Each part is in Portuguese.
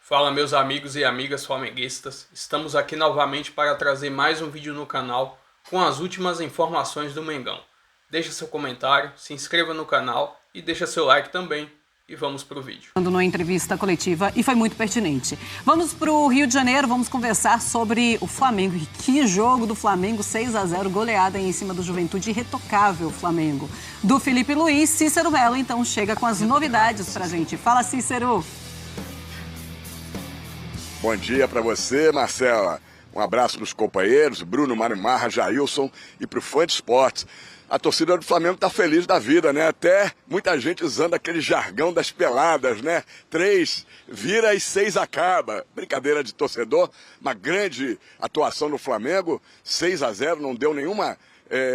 Fala meus amigos e amigas flamenguistas, estamos aqui novamente para trazer mais um vídeo no canal com as últimas informações do Mengão. Deixa seu comentário, se inscreva no canal e deixa seu like também. E vamos para o vídeo. Numa entrevista coletiva e foi muito pertinente. Vamos para o Rio de Janeiro, vamos conversar sobre o Flamengo. E que jogo do Flamengo, 6-0, goleada em cima do Juventude, irretocável Flamengo. Do Felipe Luiz, Cícero Mello, então chega com as novidades pra gente. Fala, Cícero! Bom dia para você, Marcela. Um abraço para os companheiros, Bruno, Mário Marra, Jailson e para o Fã de Esportes. A torcida do Flamengo está feliz da vida, né? Até muita gente usando aquele jargão das peladas, né? 3 vira e 6 acaba. Brincadeira de torcedor, uma grande atuação no Flamengo. 6-0, não deu nenhuma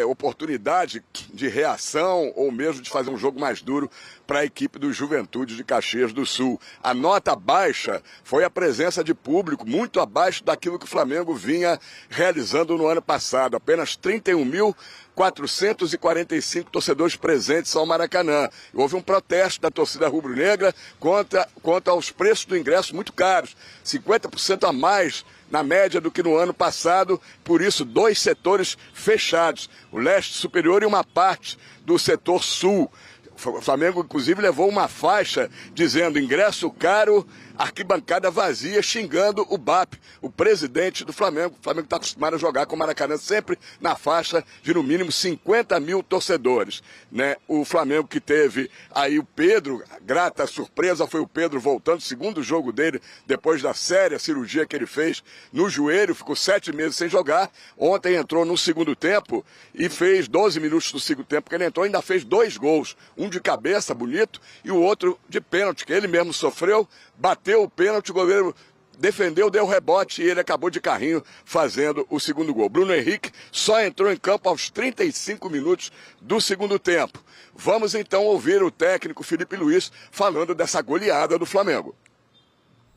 oportunidade de reação ou mesmo de fazer um jogo mais duro para a equipe do Juventude de Caxias do Sul. A nota baixa foi a presença de público, muito abaixo daquilo que o Flamengo vinha realizando no ano passado. Apenas 31.445 torcedores presentes ao Maracanã. Houve um protesto da torcida rubro-negra quanto aos preços do ingresso muito caros, 50% a mais na média do que no ano passado, por isso 2 setores fechados, o leste superior e uma parte do setor sul. O Flamengo, inclusive, levou uma faixa dizendo ingresso caro, arquibancada vazia, xingando o BAP, o presidente do Flamengo. O Flamengo está acostumado a jogar com o Maracanã sempre na faixa de, no mínimo, 50 mil torcedores, né? O Flamengo que teve aí o Pedro, grata surpresa foi o Pedro voltando, segundo jogo dele, depois da séria cirurgia que ele fez no joelho, ficou 7 meses sem jogar. Ontem entrou no segundo tempo e fez 12 minutos do segundo tempo que ele entrou, ainda fez 2 gols, um de cabeça, bonito, e o outro de pênalti, que ele mesmo sofreu, bateu o pênalti, o goleiro defendeu, deu rebote e ele acabou de carrinho fazendo o segundo gol. Bruno Henrique só entrou em campo aos 35 minutos do segundo tempo. Vamos então ouvir o técnico Felipe Luiz falando dessa goleada do Flamengo.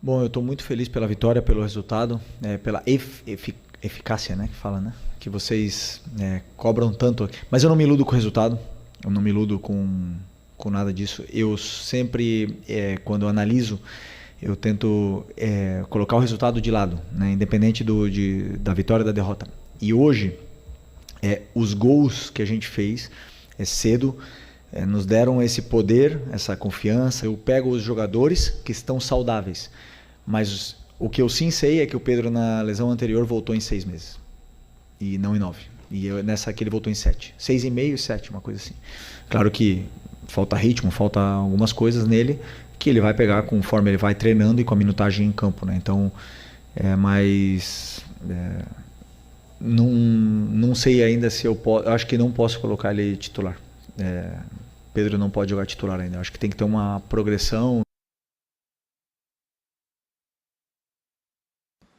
Bom, eu estou muito feliz pela vitória, pelo resultado, pela eficácia, né, que fala, né, que vocês cobram tanto. Mas eu não me iludo com o resultado, eu não me iludo com nada disso. Eu sempre, quando eu analiso, eu tento colocar o resultado de lado, né? Independente da vitória ou da derrota. E hoje, os gols que a gente fez cedo nos deram esse poder, essa confiança. Eu pego os jogadores que estão saudáveis, mas o que eu sim sei é que o Pedro na lesão anterior voltou em 6 meses e não em 9. E nessa aqui ele voltou em 7. 6,5 e 7, uma coisa assim. Claro que falta ritmo, falta algumas coisas nele que ele vai pegar conforme ele vai treinando e com a minutagem em campo, né? Então, não sei ainda se eu posso. Acho que não posso colocar ele titular. Pedro não pode jogar titular ainda. Acho que tem que ter uma progressão.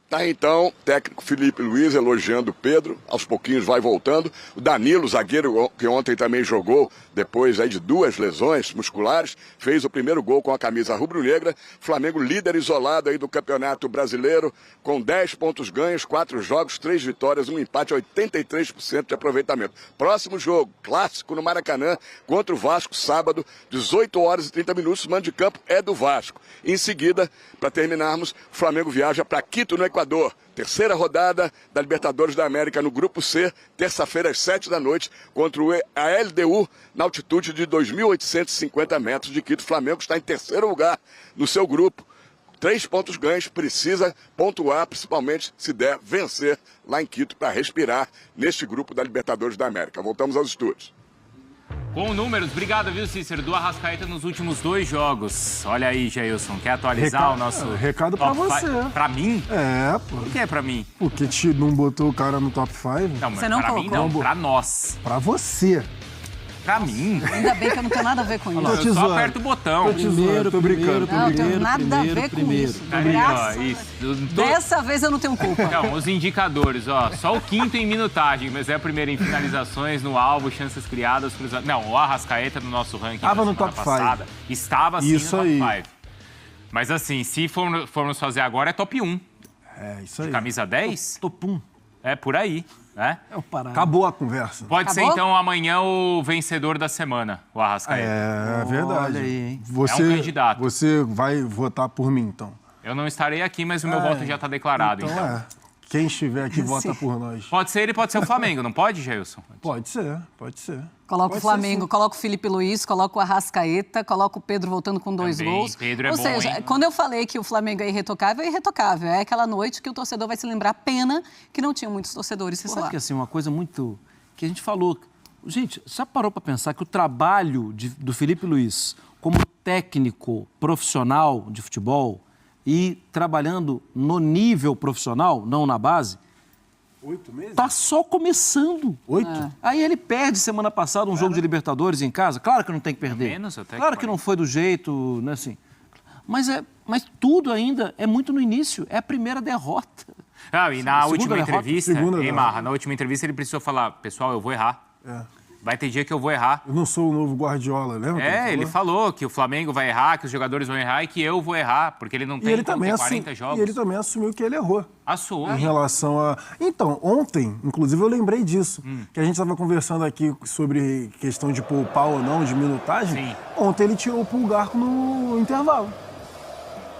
Tá então, técnico Felipe Luiz elogiando o Pedro, aos pouquinhos vai voltando. O Danilo, zagueiro que ontem também jogou, depois aí de 2 lesões musculares, fez o primeiro gol com a camisa rubro-negra. Flamengo líder isolado aí do Campeonato Brasileiro, com 10 pontos ganhos, 4 jogos, 3 vitórias, 1 empate, 83% de aproveitamento. Próximo jogo, clássico no Maracanã, contra o Vasco, sábado, 18 horas e 30 minutos, o mando de campo é do Vasco. Em seguida, para terminarmos, o Flamengo viaja para Quito, no Equador. Terceira rodada da Libertadores da América no Grupo C, terça-feira às 7 da noite, contra a LDU, na altitude de 2.850 metros de Quito. O Flamengo está em terceiro lugar no seu grupo. 3 pontos ganhos, precisa pontuar, principalmente se der vencer lá em Quito para respirar neste grupo da Libertadores da América. Voltamos aos estúdios. Com números, obrigado, viu, Cícero, do Arrascaeta nos últimos 2 jogos. Olha aí, Jailson, quer atualizar o nosso... Recado pra você. Pra mim? Pô. O que é pra mim? Porque não botou o cara no top 5? Não, mas Você não pra mim colocou? não, pra nós. Pra você. Pra mim? Ainda bem que eu não tenho nada a ver com isso. Eu só aperto o botão. Tô brincando. Não, eu tenho nada a ver com isso. Aí, ó, Graças isso. Dessa vez eu não tenho culpa. Não, os indicadores, ó, só o 5º em minutagem, mas é o primeiro em finalizações, no alvo, chances criadas, cruzamentos. Não, o Arrascaeta no nosso ranking Tava da no top passada, estava sim Isso no top aí. 5. Mas assim, se formos fazer agora, é top 1. Isso aí. Camisa 10? Topum. É por aí, né? É o Pará. Acabou a conversa. Pode Acabou? ser, então, amanhã o vencedor da semana, o Arrascaeta. É verdade. Olha aí, hein? Você, É um candidato. Você vai votar por mim, então. Eu não estarei aqui, mas o meu voto já está declarado. Então. Quem estiver aqui vota por nós. Pode ser ele, pode ser o Flamengo, não pode, Jailson? Pode ser, pode ser. Coloca o Flamengo, coloca o Felipe Luiz, coloca o Arrascaeta, coloca o Pedro voltando com 2 Também, gols. Pedro é Ou bom, seja, hein? quando eu falei que o Flamengo é irretocável. É aquela noite que o torcedor vai se lembrar, pena que não tinha muitos torcedores Sabe lá. que assim, uma coisa muito... que a gente falou... Gente, já parou para pensar que o trabalho do Felipe Luiz como técnico profissional de futebol e trabalhando no nível profissional, não na base... 8 meses? Tá só começando. 8? Aí ele perde semana passada um jogo de Libertadores em casa. Claro que não tem que perder. Menos até Claro que que não foi do jeito, né, assim. Mas tudo ainda é muito no início. É a primeira derrota. E na Segunda última derrota, entrevista, segunda hein, derrota. Marra, na última entrevista ele precisou falar, pessoal, eu vou errar. Vai ter dia que eu vou errar. Eu não sou o novo Guardiola, lembra? que Ele falou que o Flamengo vai errar, que os jogadores vão errar e que eu vou errar, porque ele não E tem ele, como também ter 40 jogos. e ele também assumiu que ele errou. Assumiu. Em relação a... Então, ontem, inclusive, eu lembrei disso. Que a gente estava conversando aqui sobre questão de poupar ou não, de minutagem. Sim. Ontem ele tirou o Pulgar no intervalo.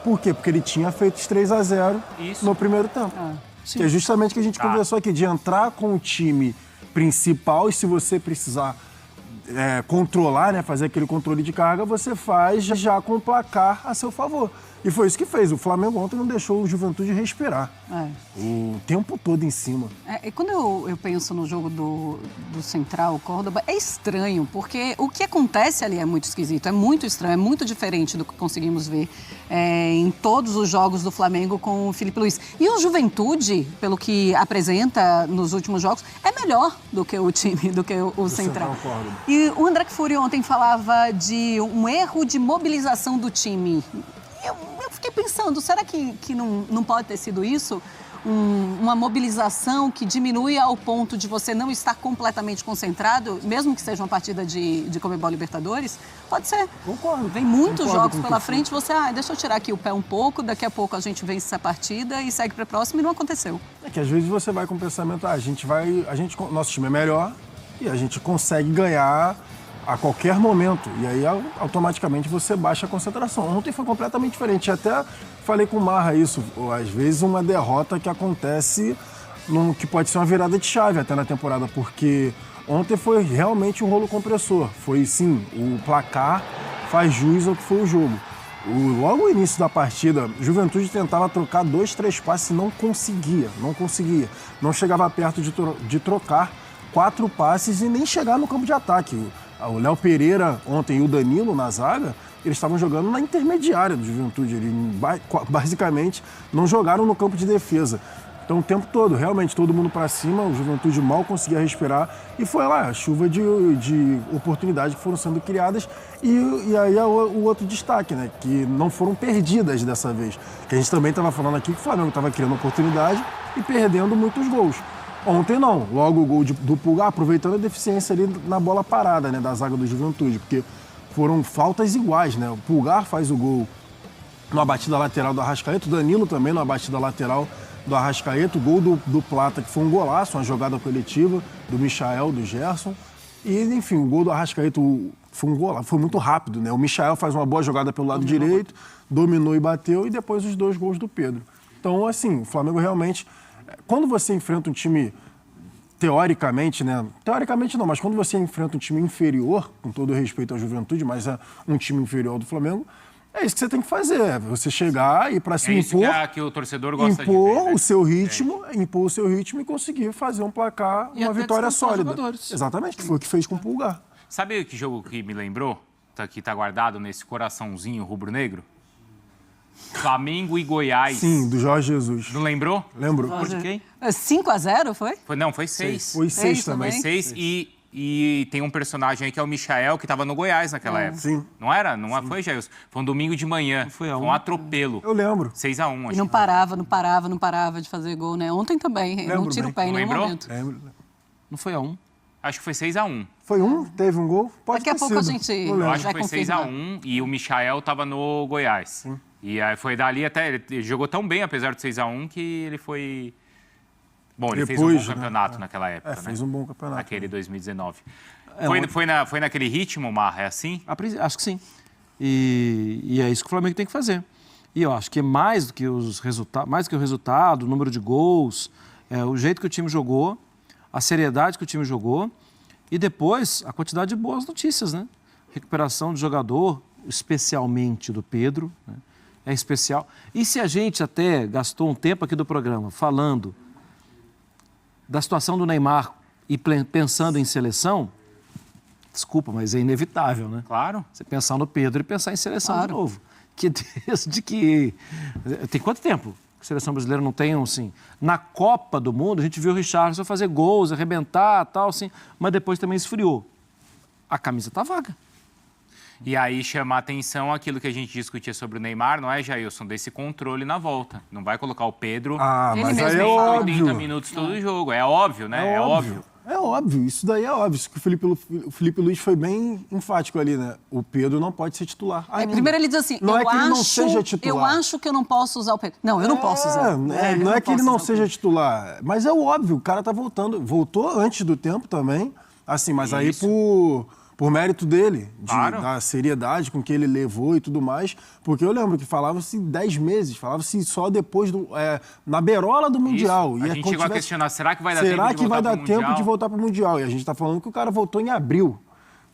Por quê? Porque ele tinha feito os 3-0 Isso. no primeiro tempo. Que é justamente o que a gente conversou aqui, de entrar com o time principal e se você precisar controlar, né, fazer aquele controle de carga, você faz já com o placar a seu favor. E foi isso que fez. O Flamengo ontem não deixou o Juventude respirar. O tempo todo em cima. E quando eu penso no jogo do Central, Córdoba, é estranho, porque o que acontece ali é muito esquisito, é muito estranho, é muito diferente do que conseguimos ver em todos os jogos do Flamengo com o Felipe Luiz. E o Juventude, pelo que apresenta nos últimos jogos, é melhor do que o time, do que o Central. Córdoba. E o André Kfouri ontem falava de um erro de mobilização do time. Eu fiquei pensando, será que não pode ter sido isso? Uma mobilização que diminui ao ponto de você não estar completamente concentrado, mesmo que seja uma partida de Conmebol Libertadores? Pode ser. Concordo. Vem muitos Concordo jogos com pela o que frente, você, deixa eu tirar aqui o pé um pouco, daqui a pouco a gente vence essa partida e segue para a próxima, e não aconteceu. É que às vezes você vai com o pensamento, nosso time é melhor e a gente consegue ganhar a qualquer momento. E aí, automaticamente, você baixa a concentração. Ontem foi completamente diferente. Até falei com o Marra isso. Às vezes, uma derrota que acontece, que pode ser uma virada de chave até na temporada, porque ontem foi realmente um rolo compressor. Foi, sim, o placar faz jus ao que foi o jogo. Logo no início da partida, Juventude tentava trocar 2, 3 passes e não conseguia. Não chegava perto de trocar 4 passes e nem chegar no campo de ataque. O Léo Pereira ontem e o Danilo na zaga, eles estavam jogando na intermediária do Juventude. Eles basicamente não jogaram no campo de defesa. Então o tempo todo, realmente, todo mundo para cima, o Juventude mal conseguia respirar e foi lá, a chuva de oportunidades que foram sendo criadas. E aí o outro destaque, né, que não foram perdidas dessa vez. Que a gente também estava falando aqui que o Flamengo estava criando oportunidade e perdendo muitos gols. Ontem não, logo o gol do Pulgar, aproveitando a deficiência ali na bola parada, né, da zaga do Juventude, porque foram faltas iguais, né? O Pulgar faz o gol numa batida lateral do Arrascaeta, o Danilo também numa batida lateral do Arrascaeta, o gol do Plata, que foi um golaço, uma jogada coletiva do Michael, do Gerson. E, enfim, o gol do Arrascaeta foi um golaço, foi muito rápido, né? O Michael faz uma boa jogada pelo lado direito, dominou e bateu, e depois os 2 gols do Pedro. Então, assim, o Flamengo realmente... Quando você enfrenta um time, teoricamente, né? Teoricamente não, mas quando você enfrenta um time inferior, com todo o respeito à Juventude, mas é um time inferior do Flamengo, é isso que você tem que fazer. É você chegar e para cima impor... que o torcedor gosta de ver, impor né? o seu ritmo, e conseguir fazer um placar, uma vitória sólida. Exatamente, que foi o que fez com o Pulgar. Sabe que jogo que me lembrou? Que tá guardado nesse coraçãozinho rubro-negro? Flamengo e Goiás. Sim, do Jorge Jesus. Não lembrou? Lembro. Por de quem? 5-0, foi? Foi 6. Foi 6 também. Foi 6 e tem um personagem aí que é o Michael, que estava no Goiás naquela época. Sim. Não era? Não foi, Jailson? Foi um domingo de manhã. Foi um atropelo. Eu lembro. 6-1, acho. E não parava de fazer gol, né? Ontem também, não tira o pé em nenhum momento. Lembro. Não foi a 1? Acho que foi 6-1. Foi Teve um gol? Pode Daqui a ter pouco a sido. gente Eu acho que vai foi confirmar. 6-1 e o Michael estava no Goiás. Sim. E aí foi dali até... Ele jogou tão bem, apesar de 6-1, que ele foi... Bom, ele fez um bom campeonato naquela época, né? Fez um bom campeonato. Naquele 2019. É, Foi naquele ritmo, Marra? É assim? Acho que sim. E é isso que o Flamengo tem que fazer. E eu acho que mais do que os resultados, mais do que o resultado, o número de gols, o jeito que o time jogou, a seriedade que o time jogou e depois a quantidade de boas notícias, né? Recuperação do jogador, especialmente do Pedro, né? É especial. E se a gente até gastou um tempo aqui do programa falando da situação do Neymar e pensando em seleção, desculpa, mas é inevitável, né? Claro. Você pensar no Pedro e pensar em seleção de novo. Que desde que... Tem quanto tempo que a seleção brasileira não tem, assim... Na Copa do Mundo, a gente viu o Richarlison fazer gols, arrebentar, tal, assim, mas depois também esfriou. A camisa tá vaga. E aí chama a atenção aquilo que a gente discutia sobre o Neymar, não é, Jailson? Desse controle na volta. Não vai colocar o Pedro... mas aí é 80 óbvio. minutos todo o jogo. É óbvio, né? É óbvio, isso daí é óbvio. Isso que o Felipe Luiz foi bem enfático ali, né? O Pedro não pode ser titular. Primeiro ele diz assim, não é que ele não seja titular. Eu acho que eu não posso usar o Pedro. Não, eu não posso usar. Não é que ele não seja titular, mas é óbvio, o cara tá voltando. Voltou antes do tempo também, assim, mas aí por mérito dele, da seriedade com que ele levou e tudo mais, porque eu lembro que falava-se 10 meses, falava-se só depois, na beirola do Mundial. Isso. A gente chegou a questionar, será que vai dar tempo de voltar para o Mundial? E a gente está falando que o cara voltou em abril.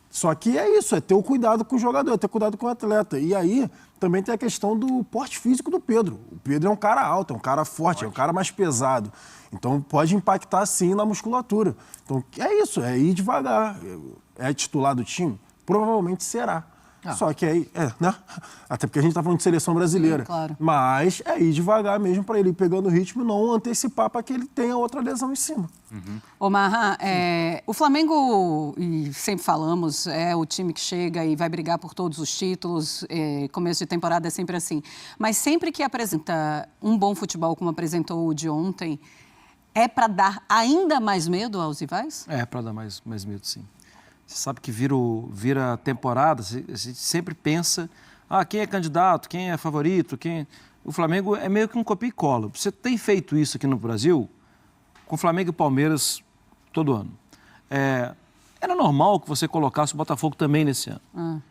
Só que é isso, é ter o cuidado com o jogador, é ter cuidado com o atleta. E aí também tem a questão do porte físico do Pedro. O Pedro é um cara alto, é um cara forte, é um cara mais pesado. Então pode impactar sim na musculatura. Então é isso, é ir devagar. É titular do time? Provavelmente será. Só que aí, né? Até porque a gente tá falando de seleção brasileira. Sim, claro. Mas é ir devagar mesmo para ele ir pegando o ritmo e não antecipar para que ele tenha outra lesão em cima. Ô, Marra, o Flamengo, e sempre falamos, é o time que chega e vai brigar por todos os títulos, começo de temporada é sempre assim. Mas sempre que apresenta um bom futebol, como apresentou o de ontem, é para dar ainda mais medo aos rivais? É para dar mais medo, sim. Você sabe que vira temporada, a gente sempre pensa, quem é candidato, quem é favorito, O Flamengo é meio que um copia e cola. Você tem feito isso aqui no Brasil com Flamengo e Palmeiras todo ano. Era normal que você colocasse o Botafogo também nesse ano.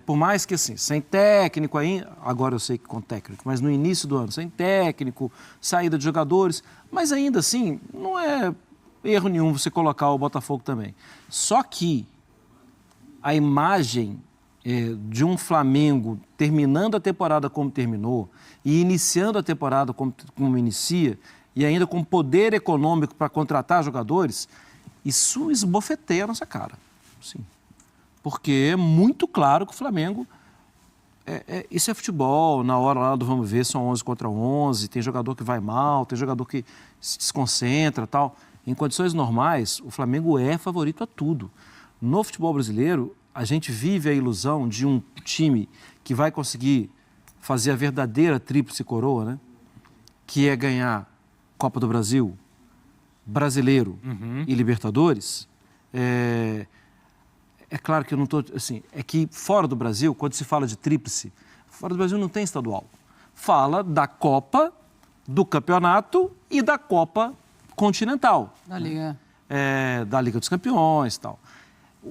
Por mais que, assim, sem técnico ainda, agora eu sei que com técnico, mas no início do ano, sem técnico, saída de jogadores, mas ainda assim, não é erro nenhum você colocar o Botafogo também. Só que a imagem de um Flamengo terminando a temporada como terminou e iniciando a temporada como inicia e ainda com poder econômico para contratar jogadores, isso esbofeteia a nossa cara. Sim. Porque é muito claro que o Flamengo... isso é futebol, na hora lá do vamos ver, são 11 contra 11, tem jogador que vai mal, tem jogador que se desconcentra e tal. Em condições normais, o Flamengo é favorito a tudo. No futebol brasileiro, a gente vive a ilusão de um time que vai conseguir fazer a verdadeira tríplice coroa, né? Que é ganhar Copa do Brasil, Brasileiro e Libertadores. É claro que eu não estou... Assim, é que fora do Brasil, quando se fala de tríplice, fora do Brasil não tem estadual. Fala da Copa, do Campeonato e da Copa Continental. Da Liga. Da Liga dos Campeões e tal.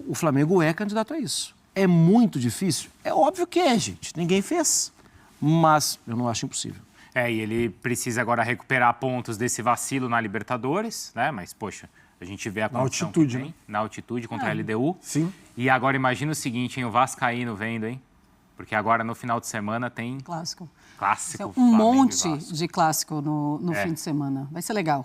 O Flamengo é candidato a isso. É muito difícil? É óbvio que é, gente. Ninguém fez. Mas eu não acho impossível. E ele precisa agora recuperar pontos desse vacilo na Libertadores, né? Mas, poxa, a gente vê a condição altitude, que tem, né? Na altitude contra a LDU. Sim. E agora imagina o seguinte, hein? O Vascaíno vendo, hein? Porque agora no final de semana tem... Clássico. Clássico. Um monte de clássico no fim de semana. Vai ser legal.